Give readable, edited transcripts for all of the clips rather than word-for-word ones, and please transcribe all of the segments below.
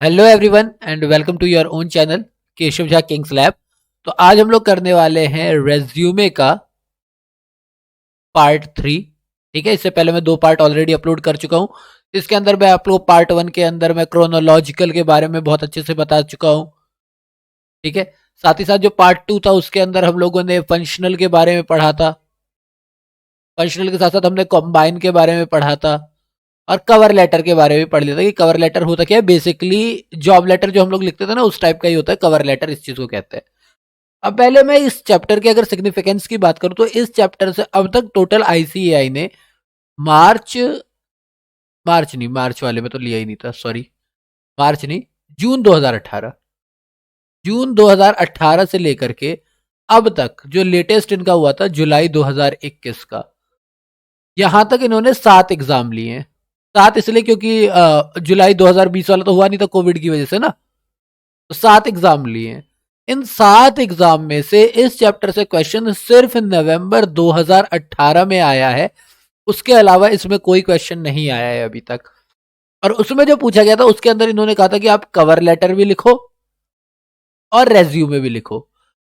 Hello everyone and welcome to your own channel Keshav Jha kings lab. तो आज हम लोग करने वाले हैं रेज्यूमे का पार्ट 3। ठीक है, इससे पहले मैं 2 पार्ट ऑलरेडी अपलोड कर चुका हूँ। इसके अंदर मैं आप लोग पार्ट 1 के अंदर मैं क्रोनोलॉजिकल के बारे में बहुत अच्छे से बता चुका हूँ। ठीक है, साथ ही साथ जो पार्ट 2 था उसके अंदर हम लोगों ने फंक्शनल के बारे में पढ़ा था। फंक्शनल के साथ साथ हमने कॉम्बाइन के बारे में पढ़ा था और कवर लेटर के बारे में पढ़ लिया था कि कवर लेटर होता क्या है। बेसिकली जॉब लेटर जो हम लोग लिखते थे ना, उस टाइप का ही होता है कवर लेटर, इस चीज को कहते हैं। अब पहले मैं इस चैप्टर के अगर सिग्निफिकेंस की बात करूं तो इस चैप्टर से अब तक टोटल आईसीएआई ने मार्च मार्च नहीं, मार्च वाले में तो लिया ही नहीं था, सॉरी, मार्च नहीं, जून 2018, जून 2018 से लेकर के अब तक जो लेटेस्ट इनका हुआ था जुलाई 2021 का, यहां तक इन्होंने 7 एग्जाम लिए हैं। 7 इसलिए क्योंकि जुलाई 2020 वाला तो हुआ नहीं था कोविड की वजह से ना, तो 7 एग्जाम लिए हैं। इन 7 एग्जाम में से इस चैप्टर से क्वेश्चन सिर्फ नवंबर 2018 में आया है। उसके अलावा इसमें कोई क्वेश्चन नहीं आया है अभी तक। और उसमें जो पूछा गया था उसके अंदर इन्होंने कहा था कि आप कवर लेटर भी लिखो और रेज्यूमे भी लिखो।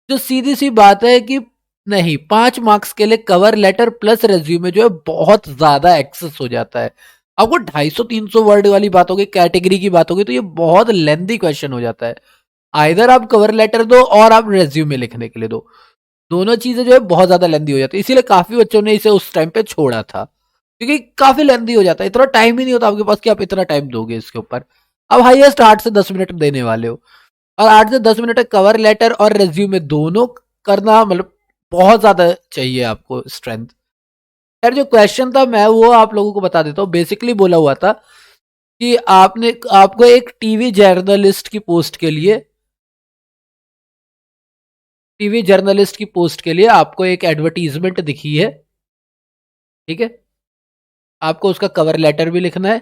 जो सीधी सी बात है कि नहीं, 5 मार्क्स के लिए कवर लेटर प्लस रेज्यूमे जो है बहुत ज्यादा एक्सेस हो जाता है। आपको 250-300 वर्ड वाली बात हो गई, कैटेगरी की बात हो गई, तो ये बहुत लेंथी क्वेश्चन हो जाता है। आइदर आप कवर लेटर दो और आप रेज्यूमे लिखने के लिए दो, दोनों चीजें जो है बहुत ज्यादा लेंदी हो जाती है। इसीलिए काफी बच्चों ने इसे उस टाइम पे छोड़ा था, क्योंकि काफी लेंदी हो जाता है। इतना टाइम ही नहीं होता आपके पास कि आप इतना टाइम दोगे इसके ऊपर। अब हाईएस्ट 8 से 10 मिनट देने वाले हो, और 8 से 10 मिनट कवर लेटर और रेज्यूमे दोनों करना, मतलब बहुत ज्यादा चाहिए आपको स्ट्रेंथ। यार जो क्वेश्चन था मैं वो आप लोगों को बता देता हूँ। बेसिकली बोला हुआ था कि आपको एक टीवी जर्नलिस्ट की पोस्ट के लिए, टीवी जर्नलिस्ट की पोस्ट के लिए आपको एक एडवर्टीजमेंट दिखी है। ठीक है, आपको उसका कवर लेटर भी लिखना है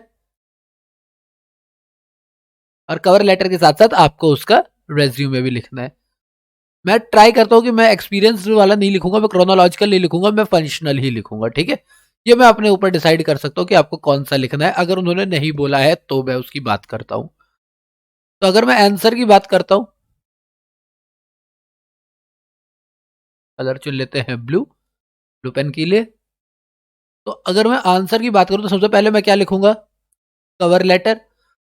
और कवर लेटर के साथ साथ आपको उसका रेज्यूमे भी लिखना है। मैं ट्राई करता हूँ कि मैं एक्सपीरियंस वाला नहीं लिखूंगा, मैं क्रोनोलॉजिकल नहीं लिखूंगा, मैं फंक्शनल ही लिखूंगा। ठीक है, ये मैं अपने ऊपर डिसाइड कर सकता हूँ कि आपको कौन सा लिखना है। अगर उन्होंने नहीं बोला है तो मैं उसकी बात करता हूँ। तो अगर मैं आंसर की बात करता हूँ, कलर चुन लेते हैं ब्लू, ब्लू पेन के लिए। तो अगर मैं आंसर की बात करूँ तो सबसे पहले मैं क्या लिखूंगा, कवर लेटर।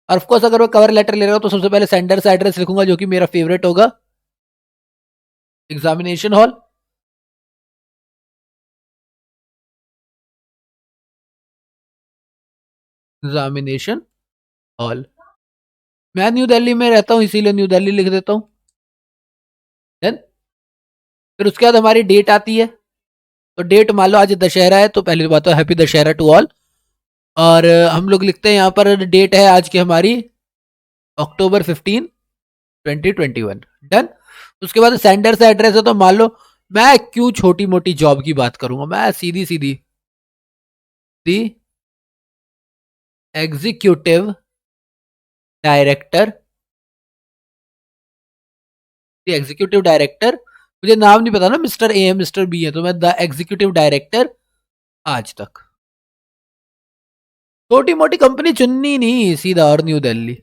और ऑफकोर्स अगर मैं कवर लेटर ले रहा हूँ तो सबसे पहले सेंडर से एड्रेस लिखूंगा, जो कि मेरा फेवरेट होगा, एग्जामिनेशन हॉल। Examination hall. मैं न्यू दिल्ली में रहता हूँ इसीलिए न्यू दिल्ली लिख देता हूँ। देन फिर उसके बाद हमारी डेट आती है। तो डेट मान लो आज दशहरा है, तो पहली बात तो हैप्पी दशहरा टू ऑल। और हम लोग लिखते हैं यहाँ पर डेट है आज की हमारी October 15, 2021। डन। उसके बाद सेंडर से एड्रेस है, तो मान लो मैं क्यों छोटी मोटी जॉब की बात करूंगा, मैं सीधी सीधी the executive director, the executive director, मुझे नाम नहीं पता ना, मिस्टर ए है मिस्टर बी है, तो मैं द एग्जीक्यूटिव डायरेक्टर आज तक। छोटी मोटी कंपनी चुननी नहीं, सीधा और न्यू दिल्ली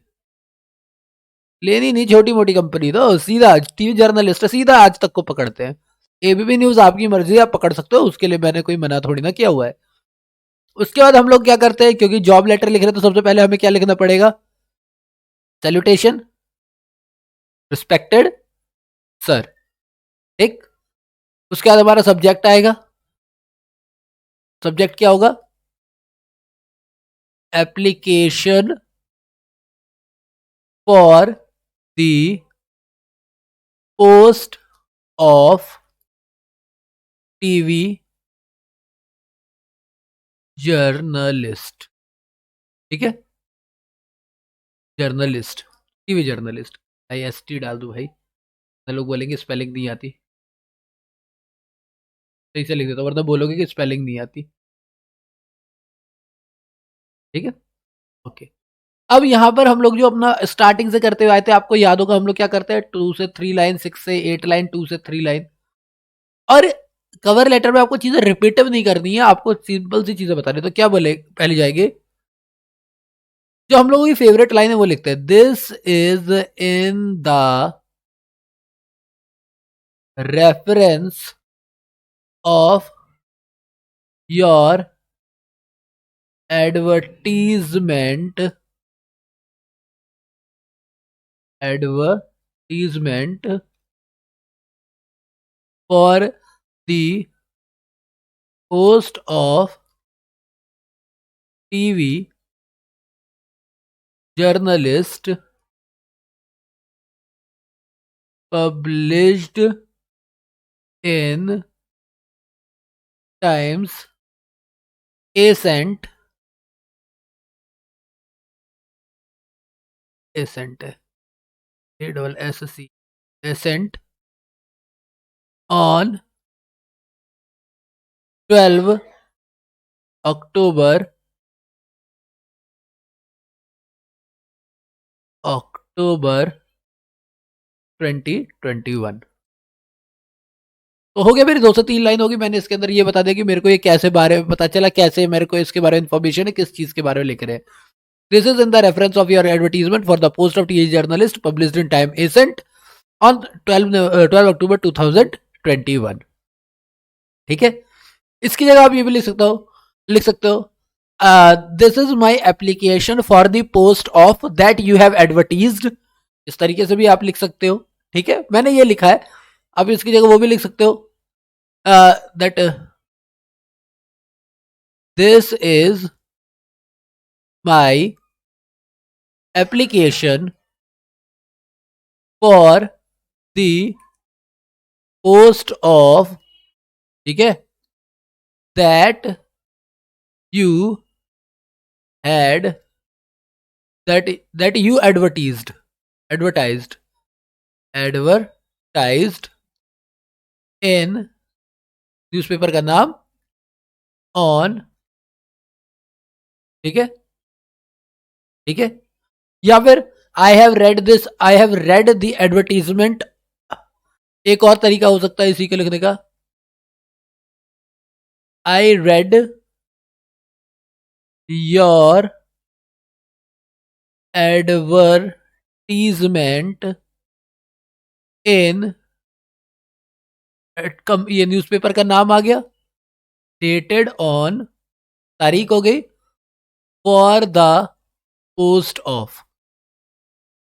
लेनी नहीं, छोटी मोटी कंपनी तो सीधा टीवी जर्नलिस्ट सीधा आज तक को पकड़ते हैं। एबीपी न्यूज आपकी मर्जी, आप पकड़ सकते हो, उसके लिए मैंने कोई मना थोड़ी ना किया हुआ है। उसके बाद हम लोग क्या करते हैं, क्योंकि जॉब लेटर लिख रहे हैं तो सबसे पहले हमें क्या लिखना पड़ेगा, सैल्यूटेशन, रिस्पेक्टेड सर। ठीक। उसके बाद हमारा सब्जेक्ट आएगा। सब्जेक्ट क्या होगा, application for the post of TV journalist. ठीक है, जर्नलिस्ट, टीवी जर्नलिस्ट। IST डाल दो भाई, लोग बोलेंगे स्पेलिंग नहीं आती, सही से लिख देता हूं, वरना बोलोगे कि स्पेलिंग नहीं आती। ठीक है, ओके। अब यहाँ पर हम लोग जो अपना स्टार्टिंग से करते हुए आए थे, आपको याद होगा हम लोग क्या करते हैं, 2 से 3 लाइन, 6 से 8 लाइन, 2 से 3 लाइन। और कवर लेटर में आपको चीजें रिपीटिव नहीं करनी है, आपको सिंपल सी चीजें बतानी है। तो क्या बोले पहले जाएंगे, जो हम लोगों की फेवरेट लाइन है वो लिखते हैं, this is in the reference of your advertisement advertisement for the post of TV journalist published in Times Ascent Ascent ASSC Ascent on 12 October October 2021। तो हो गया, मेरी 2 से 3 लाइन होगी। मैंने इसके अंदर ये बता दिया कि मेरे को ये कैसे बारे में पता चला, कैसे मेरे को इसके बारे में इन्फॉर्मेशन है, किस चीज के बारे में लिख रहे हैं। This is in the reference of your advertisement for the post of TV journalist published in time ascent on 12 October 2021। ठीक है, इसकी जगह आप ये भी लिख सकते हो this is my application for the post of that you have advertised. इस तरीके से भी आप लिख सकते हो। ठीक है, मैंने ये लिखा है, आप इसकी जगह वो भी लिख सकते हो that this is my application for the post of, ठीक है, that you had that you advertised in newspaper का नाम ऑन, ठीक है, ठीक है, या फिर I have read the advertisement. एक और तरीका हो सकता है इसी के लिखने का, आई रेड योर एडवर्टीजमेंट इन, ये न्यूज़पेपर का नाम आ गया, डेटेड ऑन, तारीख हो गई, फॉर द पोस्ट ऑफ,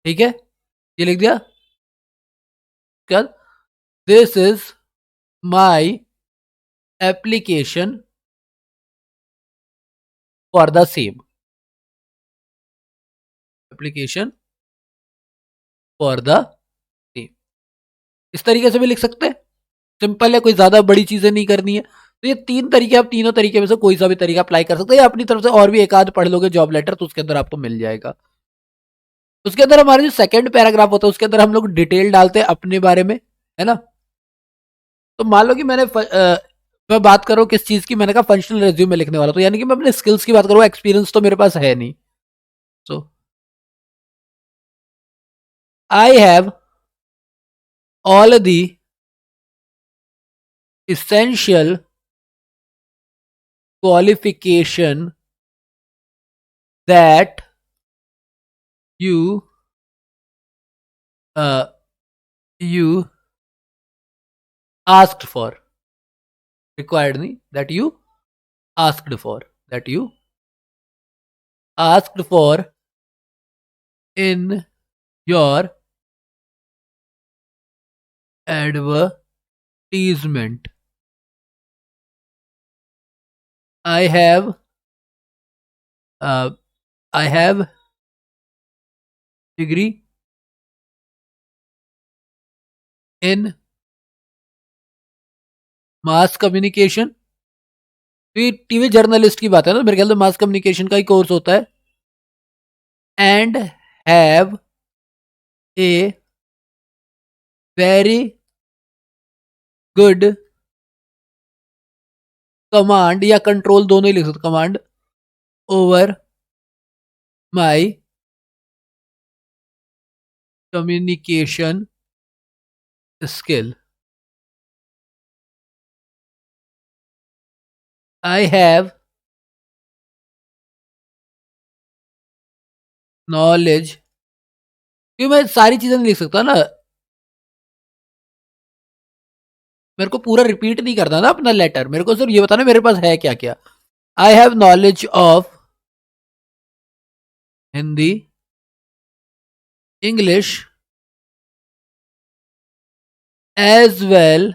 ठीक है, ये लिख दिया। क्या, this is my application for the same, application for the same. इस तरीके से भी लिख सकते हैं, सिंपल है, कोई ज्यादा बड़ी चीजें नहीं करनी है। तो ये 3 तरीके, आप तीनों तरीके में से कोई सा भी तरीका अप्लाई कर सकते हैं, या अपनी तरफ से और भी एक आध पढ़ लोगे जॉब लेटर तो उसके अंदर आपको मिल जाएगा। उसके अंदर हमारे जो सेकंड पैराग्राफ होता है उसके अंदर हम लोग डिटेल डालते हैं अपने बारे में, है ना। तो मान लो कि मैं बात कर रहा हूँ किस चीज की, मैंने कहा फंक्शनल रेज्यूमे लिखने वाला, तो यानी कि मैं अपने स्किल्स की बात करूँ, एक्सपीरियंस तो मेरे पास है नहीं। So I have all the essential qualification that you uh, you asked for, required नहीं, that you asked for, that you asked for in your advertisement. I have uh, I have degree in mass communication. तो ये TV journalist की बात है ना, मेरे ख्याल से मास कम्युनिकेशन का ही कोर्स होता है। And have a very good command या कंट्रोल, दोनों ही लिख सकते, command over my communication skill. I have knowledge, क्योंकि मैं सारी चीजें नहीं लिख सकता ना, मेरे को पूरा रिपीट नहीं करना ना अपना लेटर, मेरे को सिर्फ ये बताना मेरे पास है क्या क्या। I have knowledge of Hindi, English, as well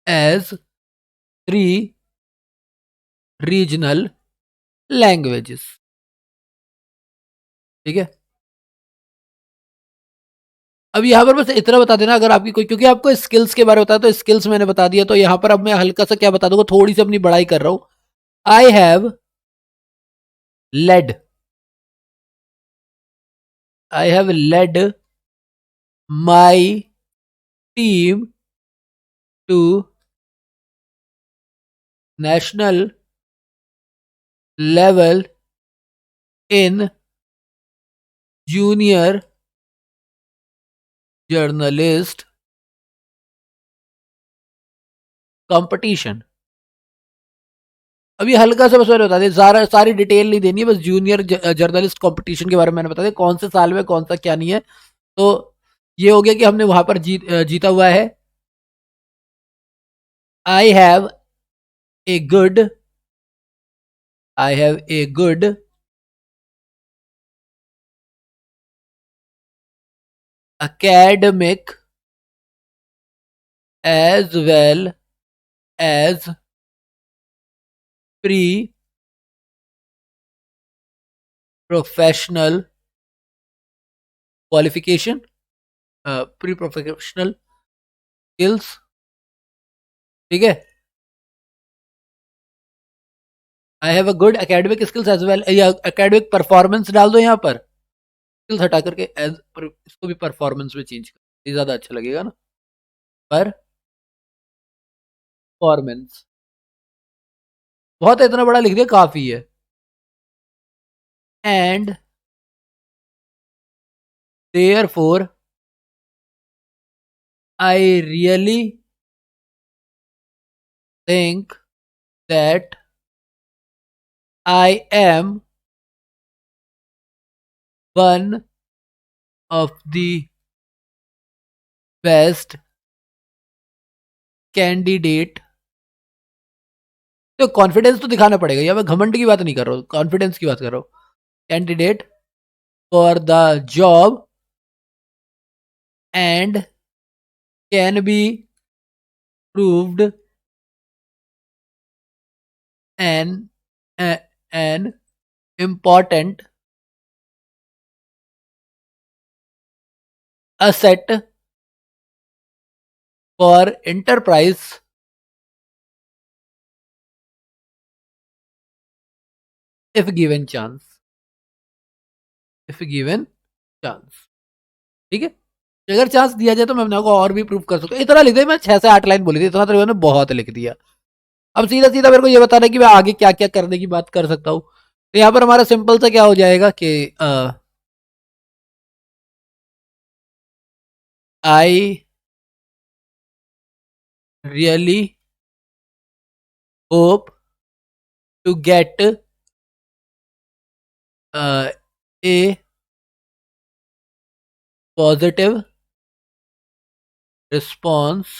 as 3 regional languages. ठीक है, अब यहाँ पर बस इतना बता देना अगर आपकी कोई, क्योंकि आपको स्किल्स के बारे में बताया तो स्किल्स मैंने बता दिया, तो यहाँ पर अब मैं हल्का सा क्या बता दूंगा, थोड़ी सी अपनी बड़ाई कर रहा हूँ। I have led, I have led my team to national level in junior journalist competition. अभी हल्का सा बस मैंने बता दिया, सारी डिटेल नहीं देनी है, बस जूनियर जर्नलिस्ट कंपटीशन के बारे में मैंने बता दिया, कौन से साल में कौन सा क्या नहीं है। तो ये हो गया कि हमने वहां पर जीता हुआ है। I have a good, I have a good academic as well as pre professional qualification, pre professional skills। ठीक है, I have a good academic skills as well, या एकेडमिक परफॉर्मेंस डाल दो यहाँ पर, स्किल्स हटा करके एज पर, इसको भी परफॉर्मेंस में चेंज कर, ये ज्यादा अच्छा लगेगा ना, परफॉर्मेंस। बहुत है, इतना बड़ा लिख दिया काफी है। And therefore I really think that I am one of the best candidate. तो कॉन्फिडेंस तो दिखाना पड़ेगा, या मैं घमंड की बात नहीं कर रहा हूँ, कॉन्फिडेंस की बात कर रहा हूँ। Candidate for the job and can be proved an an important asset for enterprise if given chance, if given chance। ठीक है, अगर चांस दिया जाए तो मैं अपने को और भी प्रूव कर सकता हूँ। इतना लिख दिया, मैं 6 से 8 लाइन बोली थी, इतना तो मैंने बहुत लिख दिया। अब सीधा सीधा मेरे को ये बताना है कि मैं आगे क्या क्या करने की बात कर सकता हूँ। तो यहाँ पर हमारा सिंपल सा क्या हो जाएगा कि I really hope to get a positive response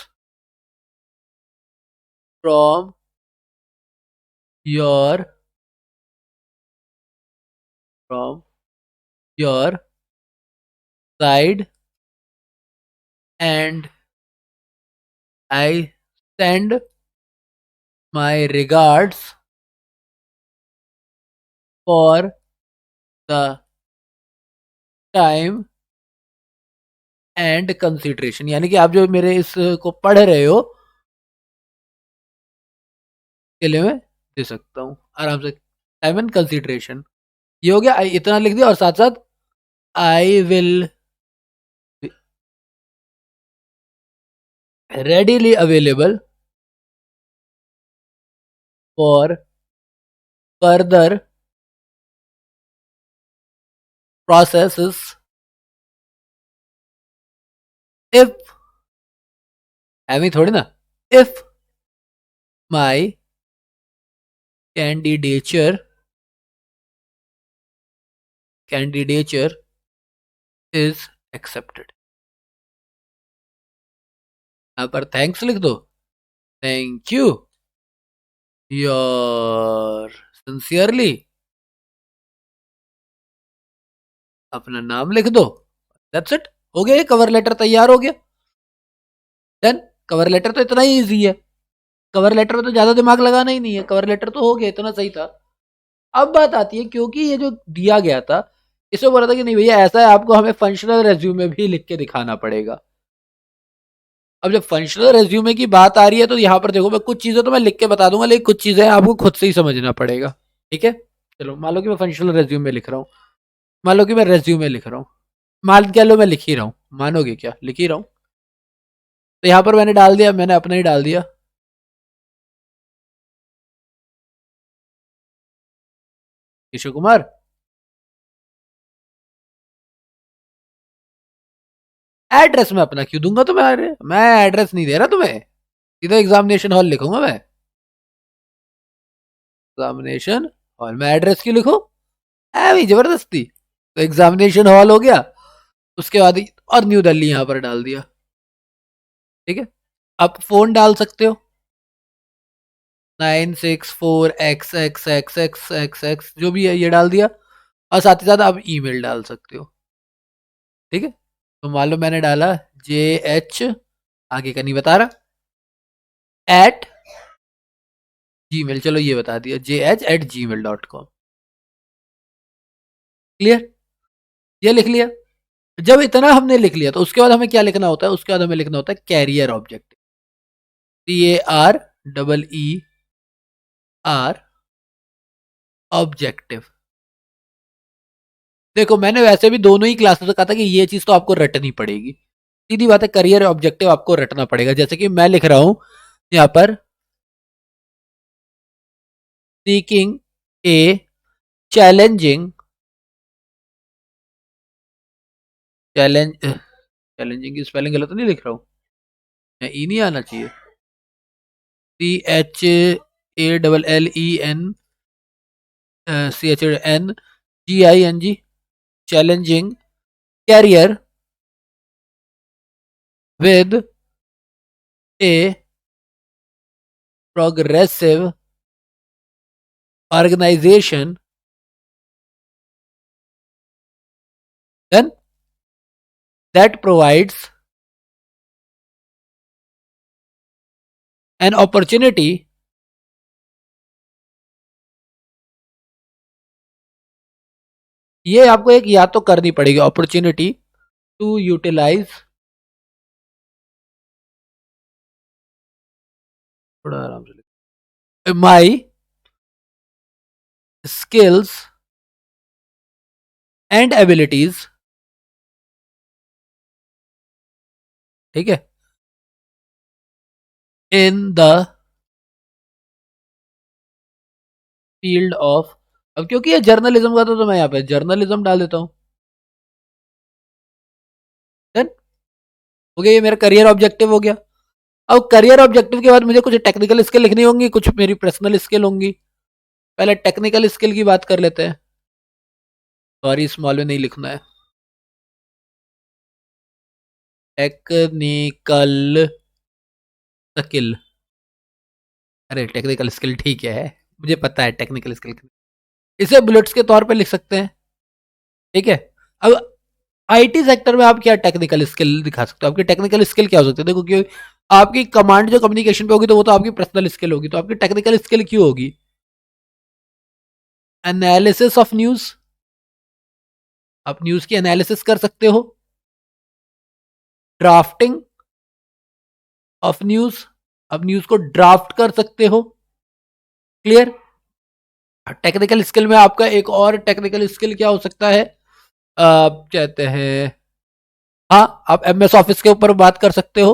from your from your side and I send my regards for the time and consideration। यानी कि आप जो मेरे इस को पढ़ रहे हो के लिए मैं दे सकता हूँ आराम से, टाइम एंड कंसिडरेशन। ये हो गया, इतना लिख दिया, और साथ साथ I will readily available for further processes if, एवी थोड़ी ना, if my candidature candidature is accepted. यहाँ पर थैंक्स लिख दो, थैंक यू योर सिंसियरली, अपना नाम लिख दो, दैट्स इट, हो गया, ये कवर लेटर तैयार हो गया। देन कवर लेटर तो इतना ही इजी है, कवर लेटर में तो ज्यादा दिमाग लगाना ही नहीं है, कवर लेटर तो हो गया, इतना सही था। अब बात आती है, क्योंकि ये जो दिया गया था इसमें बोला था कि नहीं भैया ऐसा है, आपको हमें फंक्शनल रेज्यूमे भी लिख के दिखाना पड़ेगा। अब जब फंक्शनल रेज्यूमे की बात आ रही है तो यहाँ पर देखो, मैं कुछ चीजें तो मैं लिख के बता दूंगा, लेकिन कुछ चीजें आपको खुद से ही समझना पड़ेगा। ठीक है, चलो मान लो कि मैं फंक्शनल रेज्यूमे लिख रहा हूँ, मान लो कि मैं रेज्यूमे लिख रहा हूँ, मान क्या लो मैं लिख ही रहा हूँ, मानोगे क्या, लिख ही रहा हूँ। तो यहाँ पर मैंने डाल दिया, मैंने अपना ही डाल दिया, किशोर कुमार। एड्रेस मैं अपना क्यों दूंगा तुम्हें, मैं एड्रेस नहीं दे रहा तुम्हें, सीधा एग्जामिनेशन हॉल लिखूंगा मैं, एग्जामिनेशन हॉल में एड्रेस क्यों लिखो, है भाई जबरदस्ती। तो एग्जामिनेशन हॉल हो गया, उसके बाद और न्यू दिल्ली यहां पर डाल दिया। ठीक है, आप फोन डाल सकते हो, 964XXXXXX जो भी है ये डाल दिया, और साथ ही साथ आप ईमेल डाल सकते हो। ठीक है, तो मान लो मैंने डाला JH, आगे का नहीं बता रहा, एट जीमेल, चलो ये बता दिया JH@gmail.com। क्लियर, ये लिख लिया। जब इतना हमने लिख लिया तो उसके बाद हमें क्या लिखना होता है, उसके बाद हमें लिखना होता है कैरियर ऑब्जेक्टिव, CAREER ऑब्जेक्टिव। देखो मैंने वैसे भी दोनों ही क्लासेस में कहा था कि ये चीज तो आपको रटनी पड़ेगी, सीधी बात है, करियर ऑब्जेक्टिव आपको रटना पड़ेगा। जैसे कि मैं लिख रहा हूं यहां पर, सीकिंग ए चैलेंजिंग, चैलेंज, चैलेंजिंग की स्पेलिंग गलत नहीं लिख रहा हूं, ई नहीं आना चाहिए, CHALLENCHING, challenging career with a progressive organisation, then that provides an opportunity ये आपको एक याद तो करनी पड़ेगी, अपॉर्चुनिटी टू यूटिलाइज, थोड़ा आराम से, माई स्किल्स एंड एबिलिटीज। ठीक है, इन द फील्ड ऑफ, अब क्योंकि ये जर्नलिज्म का था तो मैं यहाँ पे जर्नलिज्म डाल देता हूँ। देन हो गया, ये मेरा करियर ऑब्जेक्टिव हो गया। अब करियर ऑब्जेक्टिव के बाद मुझे कुछ टेक्निकल स्किल लिखनी होंगी, कुछ मेरी पर्सनल स्किल होंगी। पहले टेक्निकल स्किल की बात कर लेते हैं, सॉरी स्मॉल में नहीं लिखना है, टेक्निकल स्किल, अरे टेक्निकल स्किल ठीक है, मुझे पता है टेक्निकल स्किल, इसे बुलेट्स के तौर पे लिख सकते हैं। ठीक है, अब आईटी सेक्टर में आप क्या टेक्निकल स्किल दिखा सकते हो, आपकी टेक्निकल स्किल क्या हो सकती है, देखो क्योंकि आपकी कमांड जो कम्युनिकेशन पे होगी तो वो तो आपकी पर्सनल स्किल होगी, तो आपकी टेक्निकल स्किल क्यों होगी, एनालिसिस ऑफ न्यूज, आप न्यूज की एनालिसिस कर सकते हो, ड्राफ्टिंग ऑफ न्यूज, आप न्यूज को ड्राफ्ट कर सकते हो। क्लियर, टेक्निकल स्किल में आपका एक और टेक्निकल स्किल क्या हो सकता है, कहते हैं, हाँ आप एमएस ऑफिस के ऊपर बात कर सकते हो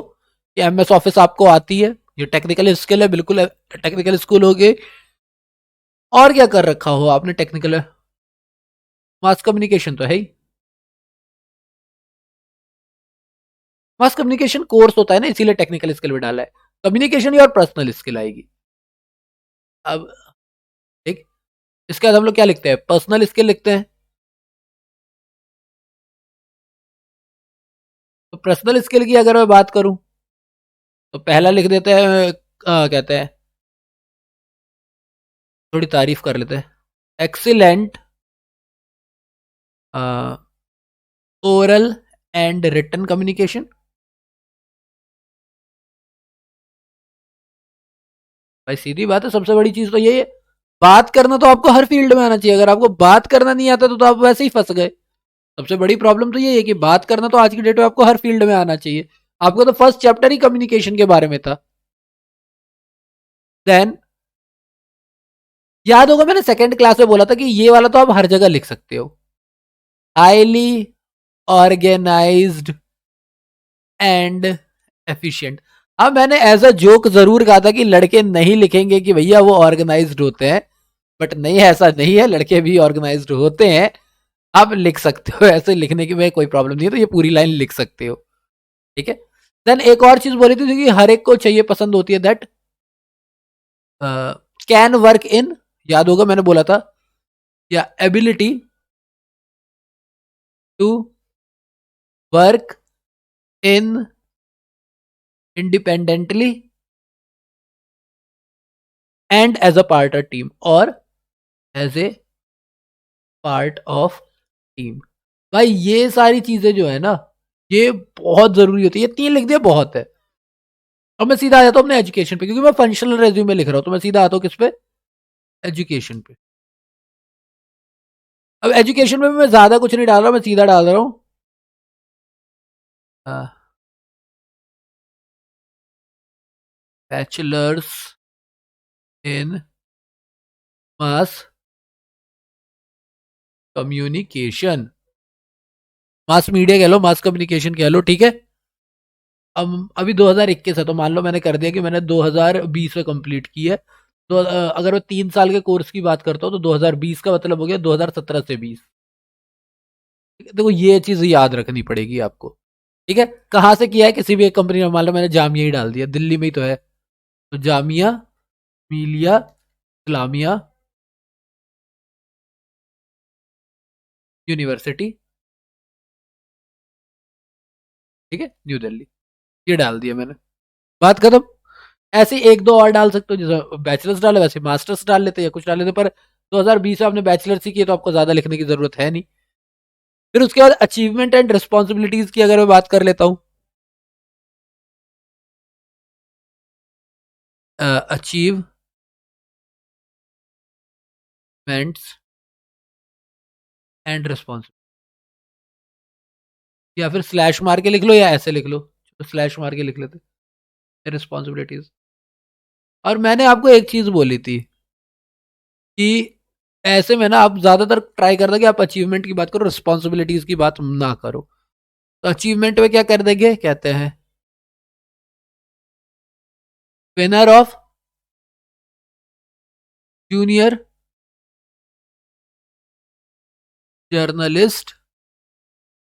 कि एमएस ऑफिस आपको आती है, ये टेक्निकल स्किल है, बिल्कुल टेक्निकल स्किल हो गई। और क्या कर रखा हो आपने टेक्निकल, मास कम्युनिकेशन तो है ही, मास कम्युनिकेशन कोर्स होता है ना, इसीलिए टेक्निकल स्किल में डाला है, कम्युनिकेशन और पर्सनल स्किल आएगी। अब ठीक, इसके बाद हम लोग क्या लिखते हैं, पर्सनल स्किल लिखते हैं, तो पर्सनल स्किल की अगर मैं बात करूं तो पहला लिख देते हैं, कहते हैं, थोड़ी तारीफ कर लेते हैं, excellent oral and written communication. भाई सीधी बात है, सबसे बड़ी चीज तो यही है। बात करना तो आपको हर फील्ड में आना चाहिए, अगर आपको बात करना नहीं आता तो आप वैसे ही फंस गए। सबसे बड़ी प्रॉब्लम तो ये है कि बात करना तो आज की डेट में आपको हर फील्ड में आना चाहिए। आपको तो फर्स्ट चैप्टर ही कम्युनिकेशन के बारे में था। देन याद होगा मैंने सेकंड क्लास में बोला था कि ये वाला तो आप हर जगह लिख सकते हो, हाईली ऑर्गेनाइज्ड एंड एफिशिएंट। हाँ मैंने एज अ जोक जरूर कहा था कि लड़के नहीं लिखेंगे कि भैया वो ऑर्गेनाइज्ड होते हैं, बट नहीं, ऐसा नहीं है, लड़के भी ऑर्गेनाइज्ड होते हैं। आप लिख सकते हो, ऐसे लिखने की में कोई प्रॉब्लम नहीं है, तो ये पूरी लाइन लिख सकते हो। ठीक है। देन एक और चीज बोली थी कि हर एक को चाहिए, पसंद होती है, दैट कैन वर्क इन, याद होगा मैंने बोला था, या ability to work in independently and as a part of team, और as a part of team. भाई ये सारी चीजें जो है ना, ये बहुत जरूरी होती है, ये तीन लिख दिया बहुत है। और मैं सीधा आ जाता हूँ अपने एजुकेशन पे, क्योंकि मैं फंक्शनल रेज्यूमे लिख रहा हूँ, तो मैं सीधा आता हूँ किस पे, एजुकेशन पे। अब एजुकेशन में भी मैं ज्यादा कुछ नहीं डाल रहा हूँ, मैं सीधा डाल रहा हूँ bachelors in mass communication, mass media कह लो, मास कम्युनिकेशन कह लो, ठीक है। अब अभी 2021 है, तो मान लो मैंने कर दिया कि मैंने 2020 में कंप्लीट की है। तो अगर मैं 3 साल के कोर्स की बात करता हूँ तो 2020 का मतलब हो गया 2017 से 20। देखो ये चीज याद रखनी पड़ेगी आपको। ठीक है, कहाँ से किया है, किसी भी एक कंपनी में, मान लो मैंने जामिया ही डाल दिया, दिल्ली में ही तो है, तो जामिया मिलिया इस्लामिया यूनिवर्सिटी, ठीक है, न्यू दिल्ली, ये डाल दिया मैंने, बात खत्म। ऐसे एक दो और डाल सकते हो, जैसे बैचलर्स डाले वैसे मास्टर्स डाल लेते या कुछ डाल लेते, पर 2020 में आपने बैचलर्स ही किए तो आपको ज्यादा लिखने की जरूरत है नहीं। फिर उसके बाद अचीवमेंट एंड रिस्पॉन्सिबिलिटीज की अगर मैं बात कर लेता हूँ, अचीवमेंट्स एंड रिस्पॉन्सिबिलिटी, या फिर स्लैश मार के लिख लो या ऐसे लिख लो, तो स्लैश मार के लिख लेते, रिस्पॉन्सिबिलिटीज। और मैंने आपको एक चीज बोली थी कि ऐसे में ना आप ज्यादातर ट्राई करना कि आप अचीवमेंट की बात करो, रिस्पॉन्सिबिलिटीज की बात ना करो। तो अचीवमेंट में क्या कर देंगे, कहते हैं winner of junior journalist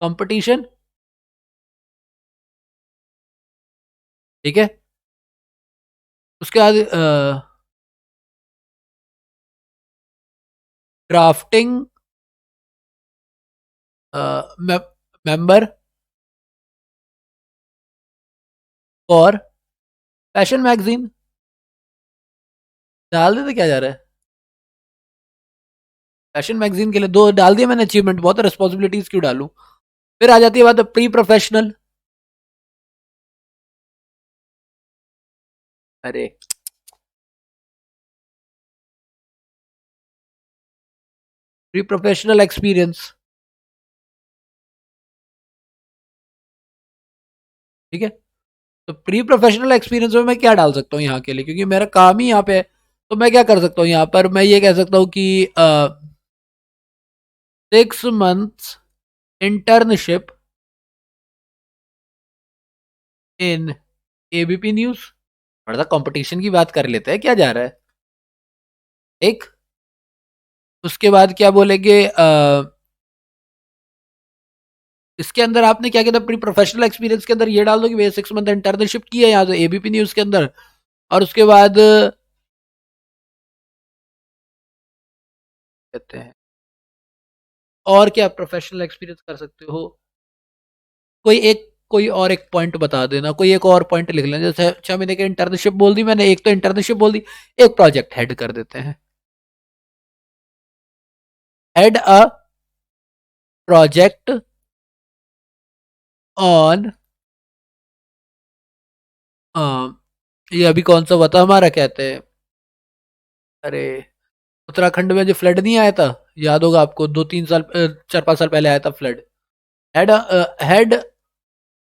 competition, ठीक है। उसके बाद drafting member for fashion magazine, डाल देते, क्या जा रहा है, फैशन मैगजीन के लिए दो डाल दिया मैंने, अचीवमेंट बहुत है, रिस्पॉन्सिबिलिटीज क्यों डालूं। फिर आ जाती है बात प्री प्रोफेशनल, अरे प्री प्रोफेशनल एक्सपीरियंस, ठीक है। तो प्री प्रोफेशनल एक्सपीरियंस में मैं क्या डाल सकता हूँ यहाँ के लिए, क्योंकि मेरा काम ही यहाँ पे है, तो मैं क्या कर सकता हूँ यहाँ पर, मैं ये कह सकता हूँ कि 6 months internship in ABP news. थोड़ा सा कंपटीशन की बात कर लेते हैं, क्या जा रहा है, एक। उसके बाद क्या बोलेंगे, इसके अंदर आपने क्या किया था, प्री प्रोफेशनल एक्सपीरियंस के अंदर ये डाल दो कि भैया 6 मंथ इंटर्नशिप की है यहाँ तो एबीपी न्यूज के अंदर। और उसके बाद कहते हैं, और क्या प्रोफेशनल एक्सपीरियंस कर सकते हो, कोई एक कोई और एक पॉइंट बता देना, कोई एक और पॉइंट लिख लेना। जैसे 6 महीने की इंटर्नशिप बोल दी मैंने, एक तो इंटर्नशिप बोल दी, एक प्रोजेक्ट हेड कर देते हैं। हेड अ प्रोजेक्ट ऑन, ये अभी कौन सा बता हमारा, कहते हैं, अरे उत्तराखंड में जो फ्लड नहीं आया था, याद होगा आपको, 2-3 साल 4-5 साल पहले आया था flood. Head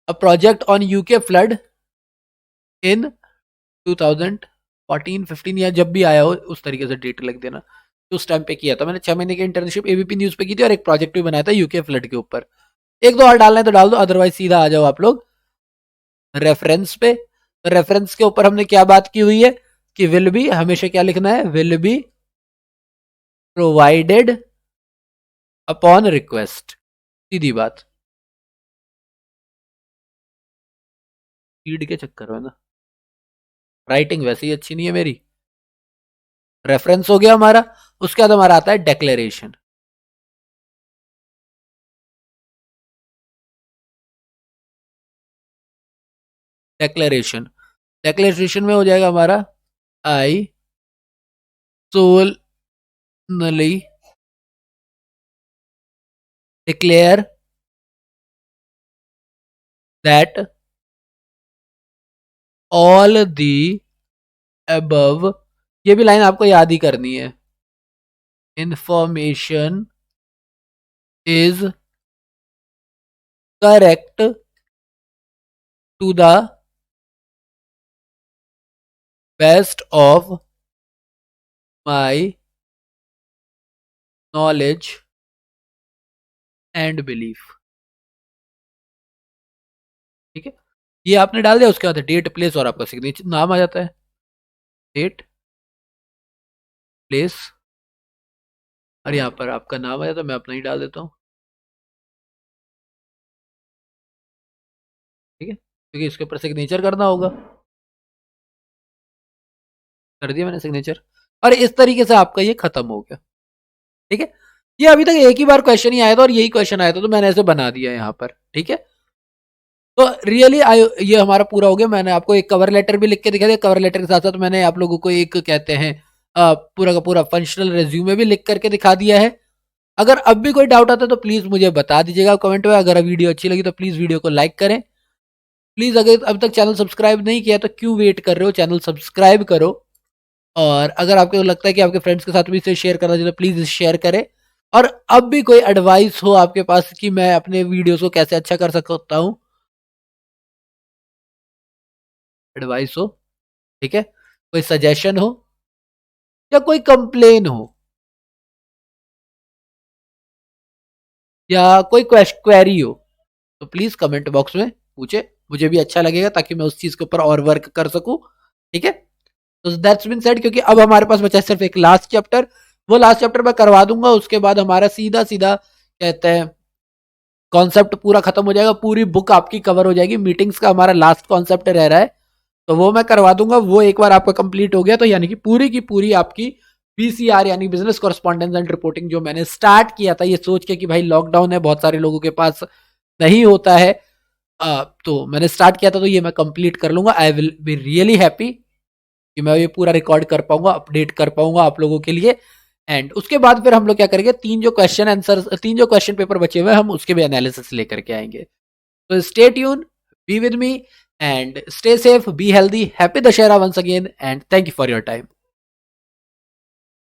a project on UK flood in 2014-15 या जब भी आया हो उस तरीके से डेट लिख देना। तो उस टाइम पे किया था मैंने 6 महीने की इंटर्नशिप, एबीपी न्यूज पे की थी, और एक प्रोजेक्ट भी बनाया था यूके फ्लड के ऊपर। एक दो और डालना है तो डाल दो, अदरवाइज सीधा आ जाओ आप लोग रेफरेंस पे। तो रेफरेंस के ऊपर हमने क्या बात की हुई है कि विल बी, हमेशा क्या लिखना है, will be provided upon request, सीधी बात। स्पीड के चक्कर में ना राइटिंग वैसे ही अच्छी नहीं है मेरी। रेफरेंस हो गया हमारा, उसके बाद हमारा आता है डेक्लेरेशन। डेक्लेरेशन डेक्लेरेशन में हो जाएगा हमारा, I solemnly declare that all the above, ये भी लाइन आपको याद ही करनी है, information is correct to the best of my knowledge and belief. ठीक है, ये आपने डाल दिया, उसके बाद डेट प्लेस और आपका सिग्नेचर नाम आ जाता है, डेट प्लेस, और यहाँ पर आपका नाम आ जाता है, मैं अपना ही डाल देता हूँ। ठीक है, क्योंकि इसके ऊपर सिग्नेचर करना होगा, कर दिया मैंने सिग्नेचर, और इस तरीके से आपका ये खत्म हो गया। ठीक है, ये अभी तक एक ही बार क्वेश्चन ही आया था और यही क्वेश्चन आया था, तो मैंने ऐसे बना दिया यहाँ पर। ठीक है, तो रियली ये हमारा पूरा हो गया। मैंने आपको एक कवर लेटर भी लिख के दिखा दिया, कवर लेटर के साथ साथ मैंने आप लोगों को एक कहते हैं पूरा का पूरा फंक्शनल रिज्यूमे भी लिख करके दिखा दिया है। अगर अब भी कोई डाउट आता है तो प्लीज मुझे बता दीजिएगा कमेंट में। अगर वीडियो अच्छी लगी तो प्लीज वीडियो को लाइक करें। प्लीज अगर अब तक चैनल सब्सक्राइब नहीं किया तो क्यों वेट कर रहे हो, चैनल सब्सक्राइब करो। और अगर आपको लगता है कि आपके फ्रेंड्स के साथ भी इसे शेयर करना चाहिए तो प्लीज शेयर करें। और अब भी कोई एडवाइस हो आपके पास कि मैं अपने वीडियोस को कैसे अच्छा कर सकता हूँ, एडवाइस हो, ठीक है, कोई सजेशन हो या कोई कंप्लेन हो या कोई क्वेरी हो, तो प्लीज कमेंट बॉक्स में पूछे, मुझे भी अच्छा लगेगा ताकि मैं उस चीज के ऊपर और वर्क कर सकूं। ठीक है, तो दैट्स बीन सेड, क्योंकि अब हमारे पास बचा सिर्फ एक लास्ट चैप्टर, वो लास्ट चैप्टर मैं करवा दूंगा, उसके बाद हमारा सीधा सीधा कहते हैं कॉन्सेप्ट पूरा खत्म हो जाएगा, पूरी बुक आपकी कवर हो जाएगी। मीटिंग्स का हमारा लास्ट कॉन्सेप्ट रह रहा है, तो वो मैं करवा दूंगा। वो एक बार आपका कंप्लीट हो गया तो यानी कि पूरी की पूरी आपकी बीसीआर यानी बिजनेस कॉरेस्पॉन्डेंस एंड रिपोर्टिंग जो मैंने स्टार्ट किया था ये सोच के कि भाई लॉकडाउन है, बहुत सारे लोगों के पास नहीं होता है, तो मैंने स्टार्ट किया था, तो ये मैं कंप्लीट कर लूंगा। I will be really happy कि मैं ये पूरा रिकॉर्ड कर पाऊंगा, अपडेट कर पाऊंगा आप लोगों के लिए। एंड उसके बाद फिर हम लोग क्या करेंगे, तीन जो क्वेश्चन पेपर बचे हुए हम उसके भी एनालिसिस लेकर के आएंगे। तो stay tune, be with me and stay safe, be healthy, happy Dussehra once again and thank you for your time.